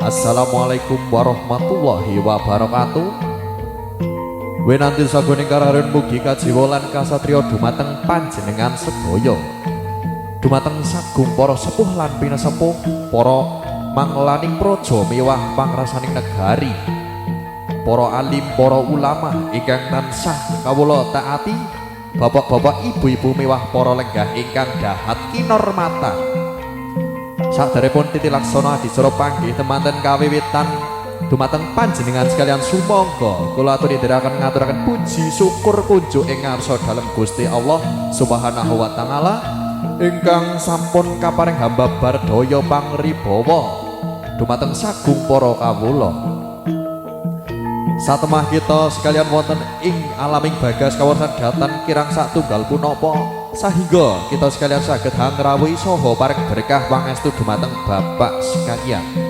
Assalamualaikum warahmatullahi wabarakatuh. Wenanti saguning kararen mugi kajiwa lan kasatria dumateng panjenengan sedaya. Dumateng sagung para sepuh lan pinasepuh, para manglaning praja miwah pangrasaning negari, para alim, para ulama ingkang tansah kawula taati, bapak-bapak, ibu-ibu miwah para lenggah ingkang dahat kinormatan. Saderepun titi laksana adicara panggih temanten kawiwitan dumateng panjenengan sekalian sumangga kula aturi ndherekaken ngaturaken puji syukur kunjuk ing ngarsa dalem Gusti Allah Subhanahu wa taala ingkang sampun kaparing hamba bardaya pangribawa dumateng sagung para kawula. Satemah kita sekalian wonten ing alaming bagas kawarsadatan kirang satunggal punapa sahingga kita sekalian saged hangrawuhi saha paring berkah pangestu dumateng Bapak sekalian.